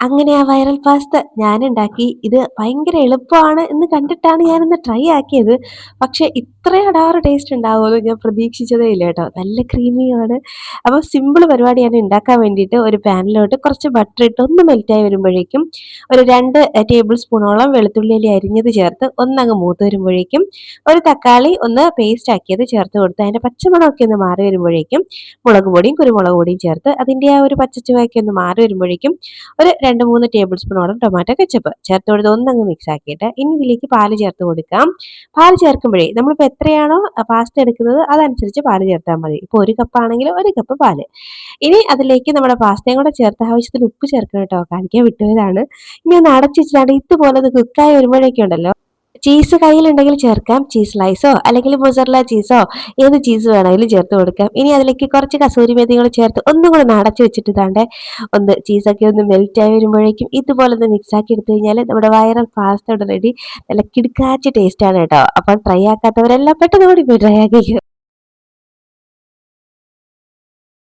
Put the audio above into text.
അങ്ങനെ ആ viral pasta ഞാനുണ്ടാക്കി. ഇത് ഭയങ്കര എളുപ്പമാണ് എന്ന് കണ്ടിട്ടാണ് ഞാനൊന്ന് ട്രൈ ആക്കിയത്. പക്ഷേ ഇത്രയും അടാറ് ടേസ്റ്റ് ഉണ്ടാവുമെന്ന് ഞാൻ പ്രതീക്ഷിച്ചതേ ഇല്ല കേട്ടോ. നല്ല ക്രീമിയാണ്. അപ്പോൾ സിമ്പിൾ പരിപാടിയാണ് ഉണ്ടാക്കാൻ വേണ്ടിയിട്ട്. ഒരു പാനിലോട്ട് കുറച്ച് ബട്ടർ ഇട്ട് ഒന്ന് മെൽറ്റായി വരുമ്പോഴേക്കും ഒരു 2 ടേബിൾ സ്പൂണോളം വെളുത്തുള്ളി അല്ലി അരിഞ്ഞത് ചേർത്ത് ഒന്നങ്ങ് മൂത്ത് വരുമ്പോഴേക്കും ഒരു തക്കാളി ഒന്ന് പേസ്റ്റ് ആക്കിയത് ചേർത്ത് കൊടുത്ത് അതിൻ്റെ പച്ചമണമൊക്കെ ഒന്ന് മാറി വരുമ്പോഴേക്കും മുളക് പൊടിയും കുരുമുളക് പൊടിയും ചേർത്ത് അതിൻ്റെ ആ ഒരു പച്ച ചുവയൊക്കെ ഒന്ന് മാറി വരുമ്പോഴേക്കും ഒരു 2, 3 ടേബിൾ സ്പൂണോളം ടൊമാറ്റോ കെച്ചപ്പ് ചേർത്ത് കൊടുത്ത് ഒന്നങ്ങ് മിക്സ് ആക്കിയിട്ട് ഇനി ഇതിലേക്ക് പാല് ചേർത്ത് കൊടുക്കാം. പാല് ചേർക്കുമ്പോഴേ നമ്മളിപ്പോൾ എത്രയാണോ പാസ്ത എടുക്കുന്നത് അതനുസരിച്ച് പാല് ചേർത്താൽ മതി. ഇപ്പോൾ 1 കപ്പാണെങ്കിൽ 1 കപ്പ് പാല്. ഇനി അതിലേക്ക് നമ്മുടെ പാസ്തയും കൂടെ ചേർത്ത് ആവശ്യത്തിന് ഉപ്പ് ചേർക്കണം കേട്ടോ. കാണിക്കാൻ വിട്ടുപോയതാണ്. ഇനി ഒന്ന് അടച്ച് വെച്ചിട്ട് ഇതുപോലെ ഒന്ന് കുക്കായി വരുമ്പോഴേക്കും ഉണ്ടല്ലോ ചീസ് കയ്യിലുണ്ടെങ്കിൽ ചേർക്കാം. ചീസ് സ്ലൈസോ അല്ലെങ്കിൽ മൊസറല്ല ചീസോ ഏത് ചീസ് വേണമെങ്കിലും ചേർത്ത് കൊടുക്കാം. ഇനി അതിലേക്ക് കുറച്ച് കസൂരി മേത്തി കൂടെ ചേർത്ത് ഒന്നും കൂടെ ഒന്ന് അടച്ച് വെച്ചിട്ട് ഇതാണ്ടേ ഒന്ന് ചീസൊക്കെ ഒന്ന് മെൽറ്റായി വരുമ്പോഴേക്കും ഇതുപോലെ ഒന്ന് മിക്സ് ആക്കി എടുത്തു കഴിഞ്ഞാൽ നമ്മുടെ വൈറൽ പാസ്ത ഇവിടെ റെഡി. നല്ല കിടുക്കാച്ചി ടേസ്റ്റാണ് കേട്ടോ. അപ്പം ട്രൈ ആക്കാത്തവരെല്ലാം പെട്ടെന്ന് കൂടി പോയി ട്രൈ ആക്കി.